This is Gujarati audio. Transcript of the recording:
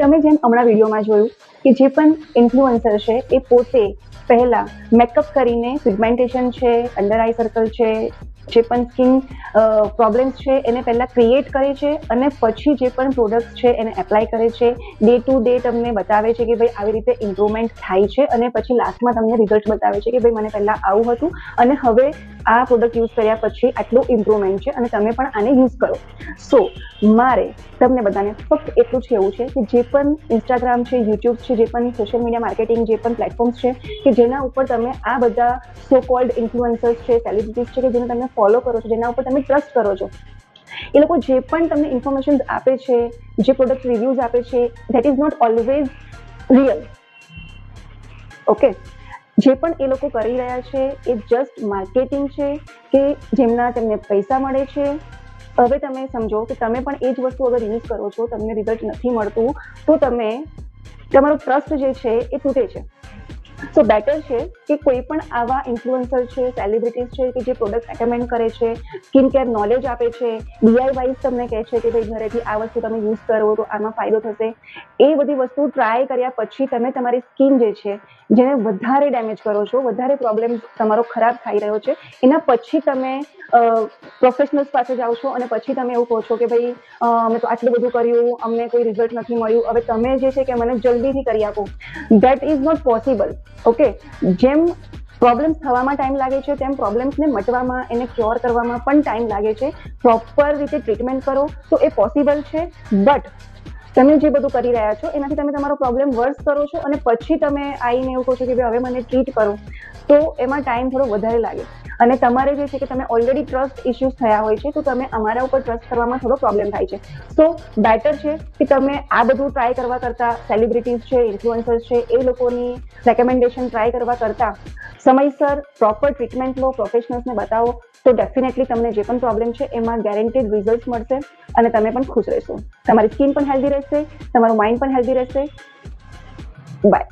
તમે જેમ હમણાં વિડીયોમાં જોયું કે જે પણ ઇન્ફ્લુએન્સર છે એ પોતે પહેલા મેકઅપ કરીને પિગમેન્ટેશન છે, અંડર આઈ સર્કલ છે, જે પણ સ્કિન પ્રોબ્લેમ્સ છે એને પહેલા ક્રિએટ કરે છે અને પછી જે પણ પ્રોડક્ટ છે એને એપ્લાય કરે છે. ડે ટુ ડે તમને બતાવે છે કે ભાઈ આવી રીતે ઇમ્પ્રુવમેન્ટ થાય છે અને પછી લાસ્ટમાં તમને રિઝલ્ટ બતાવે છે કે ભાઈ મને પહેલા આવું હતું અને હવે આ પ્રોડક્ટ યુઝ કર્યા પછી આટલું ઇમ્પ્રુવમેન્ટ છે અને તમે પણ આને યુઝ કરો. સો મારે તમને બધાને ફક્ત એટલું જ કહેવું છે કે જે પણ ઇન્સ્ટાગ્રામ છે, યુટ્યુબ છે, જે પણ સોશિયલ મીડિયા માર્કેટિંગ જે પણ પ્લેટફોર્મ્સ છે કે જેના ઉપર તમે આ બધા સો કોલ્ડ ઇન્ફ્લુએન્સર્સ છે, સેલિબ્રિટીઝ છે કે જેને તમે ફોલો કરો છો, જેના ઉપર તમે ટ્રસ્ટ કરો છો, એ લોકો જે પણ તમને ઇન્ફોર્મેશન આપે છે, જે પ્રોડક્ટ રિવ્યુઝ આપે છે, that is not always real. Okay, જે પણ એ લોકો કરી રહ્યા છે એ જસ્ટ માર્કેટિંગ છે કે જેમના તેમને પૈસા મળે છે. હવે તમે સમજો કે તમે પણ એ જ વસ્તુ અગર યુઝ કરો છો, તમને રિઝલ્ટ નથી મળતું, તો તમે તમારો ટ્રસ્ટ જે છે એ તૂટે છે. સો બેટર છે કે કોઈ પણ આવા ઇન્ફ્લુએન્સર છે, સેલિબ્રિટીઝ છે કે જે પ્રોડક્ટ રેકમેન્ડ કરે છે, સ્કિન કેર નોલેજ આપે છે, DIY તમને કહે છે કે ભાઈ ઘરેથી આ વસ્તુ તમે યુઝ કરો તો આમાં ફાયદો થશે, એ બધી વસ્તુ ટ્રાય કર્યા પછી તમે તમારી સ્કિન જે છે જેને વધારે ડેમેજ કરો છો, વધારે પ્રોબ્લેમ તમારો ખરાબ થઈ રહ્યો છે, એના પછી તમે પ્રોફેશનલ્સ પાસે જાઓ છો અને પછી તમે એવું કહો છો કે ભાઈ અમે તો આટલું બધું કર્યું, અમને કોઈ રિઝલ્ટ નથી મળ્યું, હવે તમે જે છે કે મને જલ્દીથી કરી આપો. That is not possible. Okay, જેમ પ્રોબ્લેમ્સ થવામાં ટાઈમ લાગે છે તેમ પ્રોબ્લેમ્સને મટવામાં, એને ક્યોર કરવામાં પણ ટાઈમ લાગે છે. પ્રોપર રીતે ટ્રીટમેન્ટ કરો તો એ પોસિબલ છે, બટ તમે જે બધું કરી રહ્યા છો એનાથી તમે તમારો પ્રોબ્લેમ વર્સ કરો છો અને પછી તમે આવીને એવું કહો છો કે ભાઈ હવે મને ટ્રીટ કરો, તો એમાં ટાઈમ થોડો વધારે લાગે. અને તમારે જે છે કે તમે ઓલરેડી ટ્રસ્ટ ઇસ્યુઝ થયા હોય છે તો તમે અમારા ઉપર ટ્રસ્ટ કરવામાં થોડો પ્રોબ્લેમ થાય છે. સો બેટર છે કે તમે આ બધું ટ્રાય કરવા કરતાં, સેલિબ્રિટીઝ છે, ઇન્ફ્લુએન્સર્સ છે, એ લોકોની રેકમેન્ડેશન ટ્રાય કરવા કરતાં સમયસર પ્રોપર ટ્રીટમેન્ટ લો, પ્રોફેશનલ્સને બતાવો, તો ડેફિનેટલી તમને જે પણ પ્રોબ્લેમ છે એમાં ગેરંટીડ રિઝલ્ટ મળશે અને તમે પણ ખુશ રહેશો. તમારી સ્કિન પણ હેલ્ધી રહેશે, તમારું માઇન્ડ પણ હેલ્ધી રહેશે. બાય.